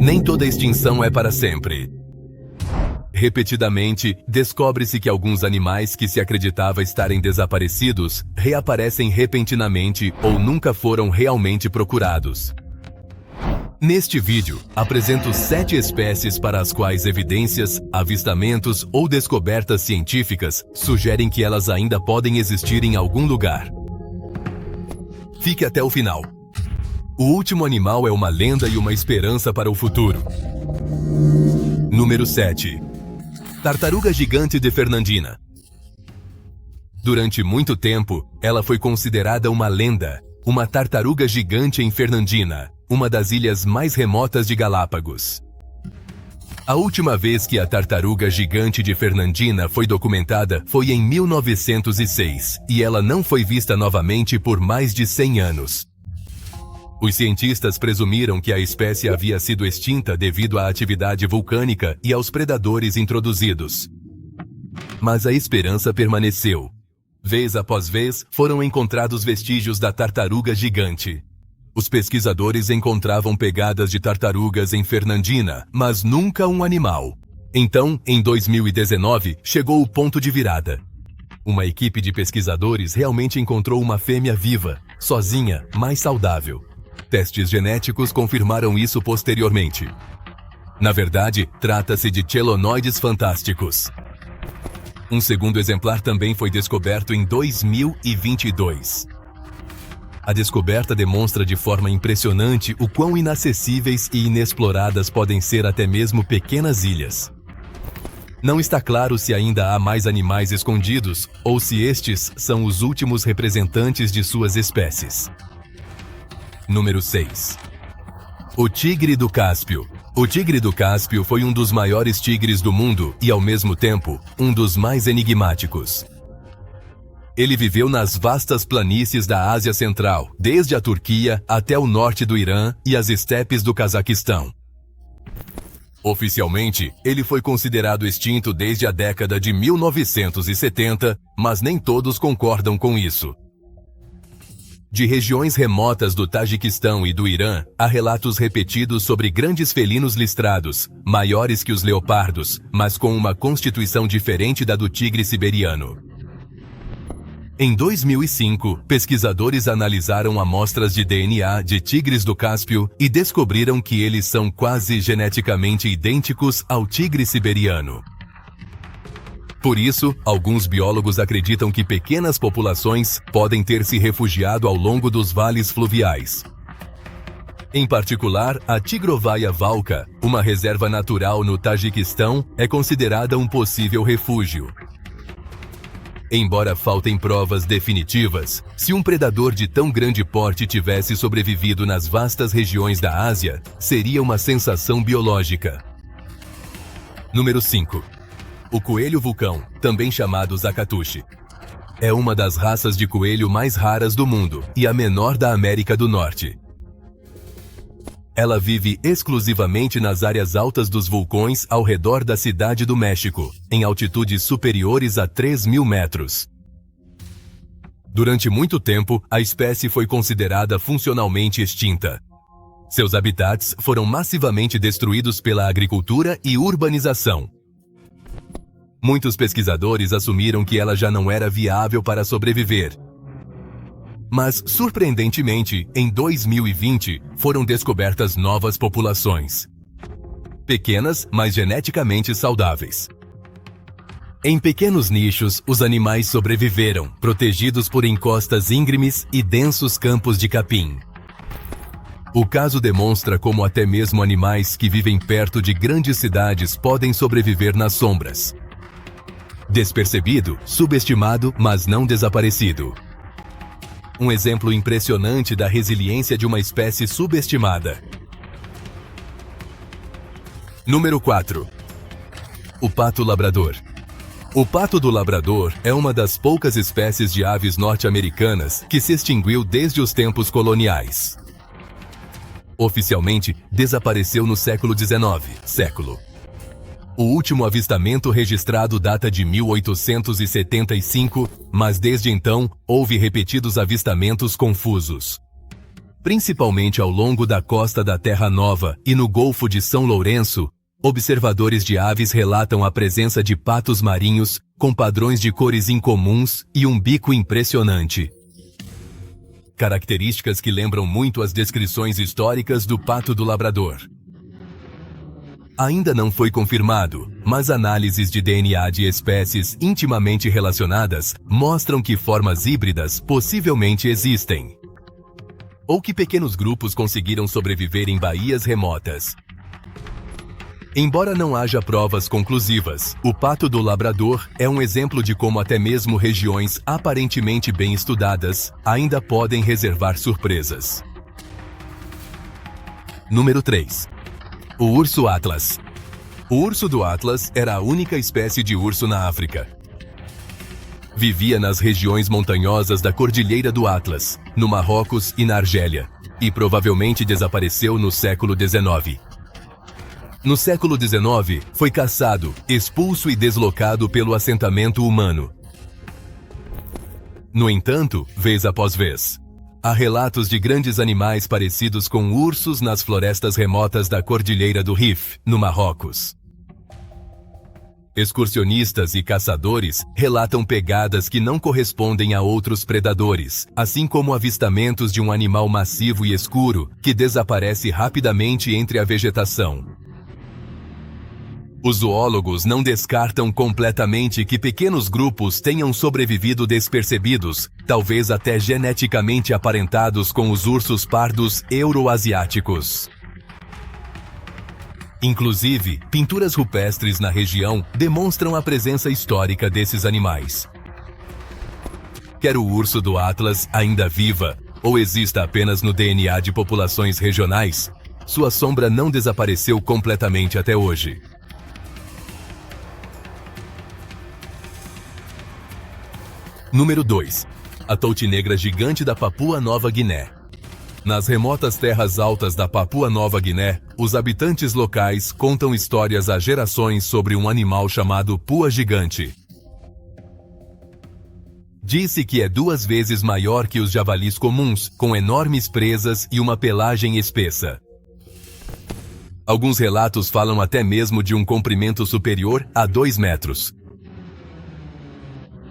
nem toda extinção é para sempre. Repetidamente, descobre-se que alguns animais que se acreditava estarem desaparecidos reaparecem repentinamente ou nunca foram realmente procurados. Neste vídeo, apresento 7 espécies para as quais evidências, avistamentos ou descobertas científicas sugerem que elas ainda podem existir em algum lugar. Fique até o final. O último animal é uma lenda e uma esperança para o futuro. Número 7. Tartaruga gigante de Fernandina. Durante muito tempo, ela foi considerada uma lenda, uma tartaruga gigante em Fernandina, uma das ilhas mais remotas de Galápagos. A última vez que a tartaruga gigante de Fernandina foi documentada foi em 1906, e ela não foi vista novamente por mais de 100 anos. Os cientistas presumiram que a espécie havia sido extinta devido à atividade vulcânica e aos predadores introduzidos. Mas a esperança permaneceu. Vez após vez, foram encontrados vestígios da tartaruga gigante. Os pesquisadores encontravam pegadas de tartarugas em Fernandina, mas nunca um animal. Então, em 2019, chegou o ponto de virada. Uma equipe de pesquisadores realmente encontrou uma fêmea viva, sozinha, mais saudável. Testes genéticos confirmaram isso posteriormente. Na verdade, trata-se de chelonoides fantásticos. Um segundo exemplar também foi descoberto em 2022. A descoberta demonstra de forma impressionante o quão inacessíveis e inexploradas podem ser até mesmo pequenas ilhas. Não está claro se ainda há mais animais escondidos ou se estes são os últimos representantes de suas espécies. Número 6. O tigre do Cáspio. O tigre do Cáspio foi um dos maiores tigres do mundo e, ao mesmo tempo, um dos mais enigmáticos. Ele viveu nas vastas planícies da Ásia Central, desde a Turquia até o norte do Irã e as estepes do Cazaquistão. Oficialmente, ele foi considerado extinto desde a década de 1970, mas nem todos concordam com isso. De regiões remotas do Tajiquistão e do Irã, há relatos repetidos sobre grandes felinos listrados, maiores que os leopardos, mas com uma constituição diferente da do tigre siberiano. Em 2005, pesquisadores analisaram amostras de DNA de tigres do Cáspio e descobriram que eles são quase geneticamente idênticos ao tigre siberiano. Por isso, alguns biólogos acreditam que pequenas populações podem ter se refugiado ao longo dos vales fluviais. Em particular, a Tigrovaia valca, uma reserva natural no Tajiquistão, é considerada um possível refúgio. Embora faltem provas definitivas, se um predador de tão grande porte tivesse sobrevivido nas vastas regiões da Ásia, seria uma sensação biológica. Número 5. O coelho vulcão, também chamado Zakatushi. É uma das raças de coelho mais raras do mundo e a menor da América do Norte. Ela vive exclusivamente nas áreas altas dos vulcões ao redor da Cidade do México, em altitudes superiores a 3.000 metros. Durante muito tempo, a espécie foi considerada funcionalmente extinta. Seus habitats foram massivamente destruídos pela agricultura e urbanização. Muitos pesquisadores assumiram que ela já não era viável para sobreviver. Mas, surpreendentemente, em 2020, foram descobertas novas populações. Pequenas, mas geneticamente saudáveis. Em pequenos nichos, os animais sobreviveram, protegidos por encostas íngremes e densos campos de capim. O caso demonstra como até mesmo animais que vivem perto de grandes cidades podem sobreviver nas sombras. Despercebido, subestimado, mas não desaparecido. Um exemplo impressionante da resiliência de uma espécie subestimada. Número 4. O pato labrador. O pato do labrador é uma das poucas espécies de aves norte-americanas que se extinguiu desde os tempos coloniais. Oficialmente, desapareceu no século XIX. O último avistamento registrado data de 1875, mas desde então, houve repetidos avistamentos confusos. Principalmente ao longo da costa da Terra Nova e no Golfo de São Lourenço, observadores de aves relatam a presença de patos marinhos com padrões de cores incomuns e um bico impressionante. Características que lembram muito as descrições históricas do pato do labrador. Ainda não foi confirmado, mas análises de DNA de espécies intimamente relacionadas mostram que formas híbridas possivelmente existem. Ou que pequenos grupos conseguiram sobreviver em baías remotas. Embora não haja provas conclusivas, o pato do labrador é um exemplo de como até mesmo regiões aparentemente bem estudadas ainda podem reservar surpresas. Número 3. O urso Atlas. O urso do Atlas era a única espécie de urso na África. Vivia nas regiões montanhosas da Cordilheira do Atlas, no Marrocos e na Argélia, e provavelmente desapareceu no século XIX. No século XIX, foi caçado, expulso e deslocado pelo assentamento humano. No entanto, vez após vez, há relatos de grandes animais parecidos com ursos nas florestas remotas da Cordilheira do Rif, no Marrocos. Excursionistas e caçadores relatam pegadas que não correspondem a outros predadores, assim como avistamentos de um animal massivo e escuro que desaparece rapidamente entre a vegetação. Os zoólogos não descartam completamente que pequenos grupos tenham sobrevivido despercebidos, talvez até geneticamente aparentados com os ursos pardos euroasiáticos. Inclusive, pinturas rupestres na região demonstram a presença histórica desses animais. Quer o urso do Atlas ainda viva, ou exista apenas no DNA de populações regionais, sua sombra não desapareceu completamente até hoje. Número 2. A touti negra gigante da Papua Nova Guiné. Nas remotas terras altas da Papua Nova Guiné, os habitantes locais contam histórias há gerações sobre um animal chamado pua gigante. Diz-se que é 2 vezes maior que os javalis comuns, com enormes presas e uma pelagem espessa. Alguns relatos falam até mesmo de um comprimento superior a 2 metros.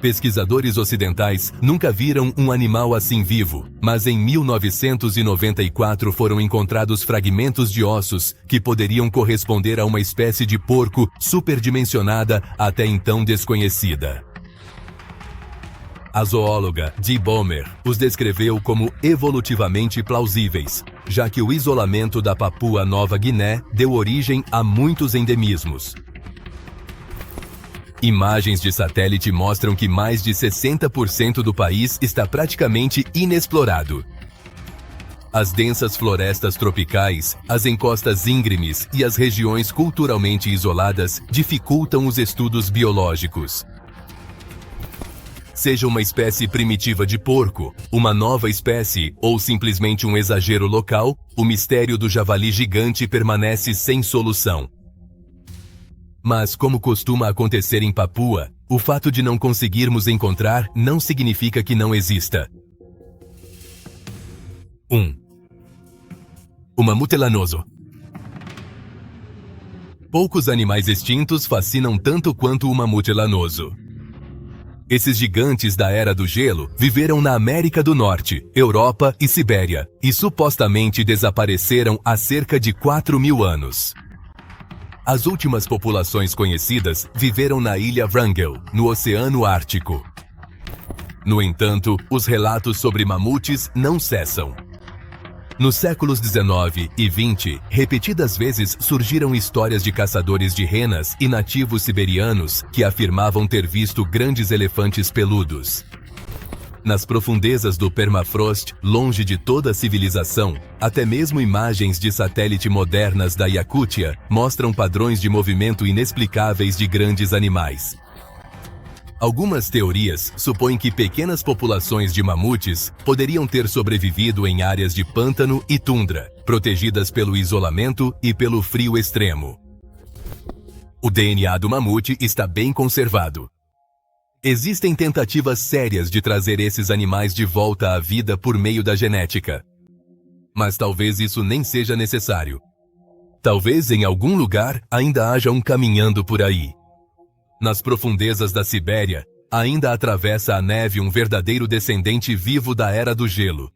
Pesquisadores ocidentais nunca viram um animal assim vivo, mas em 1994 foram encontrados fragmentos de ossos que poderiam corresponder a uma espécie de porco superdimensionada até então desconhecida. A zoóloga Dee Bomer os descreveu como evolutivamente plausíveis, já que o isolamento da Papua Nova Guiné deu origem a muitos endemismos. Imagens de satélite mostram que mais de 60% do país está praticamente inexplorado. As densas florestas tropicais, as encostas íngremes e as regiões culturalmente isoladas dificultam os estudos biológicos. Seja uma espécie primitiva de porco, uma nova espécie ou simplesmente um exagero local, o mistério do javali gigante permanece sem solução. Mas, como costuma acontecer em Papua, o fato de não conseguirmos encontrar não significa que não exista. 1. O mamute lanoso. Poucos animais extintos fascinam tanto quanto o mamute lanoso. Esses gigantes da Era do Gelo viveram na América do Norte, Europa e Sibéria, e supostamente desapareceram há cerca de 4.000 anos. As últimas populações conhecidas viveram na ilha Wrangel, no Oceano Ártico. No entanto, os relatos sobre mamutes não cessam. Nos séculos 19 e 20, repetidas vezes surgiram histórias de caçadores de renas e nativos siberianos que afirmavam ter visto grandes elefantes peludos. Nas profundezas do permafrost, longe de toda a civilização, até mesmo imagens de satélite modernas da Iacútia mostram padrões de movimento inexplicáveis de grandes animais. Algumas teorias supõem que pequenas populações de mamutes poderiam ter sobrevivido em áreas de pântano e tundra, protegidas pelo isolamento e pelo frio extremo. O DNA do mamute está bem conservado. Existem tentativas sérias de trazer esses animais de volta à vida por meio da genética. Mas talvez isso nem seja necessário. Talvez em algum lugar ainda haja um caminhando por aí. Nas profundezas da Sibéria, ainda atravessa a neve um verdadeiro descendente vivo da Era do Gelo.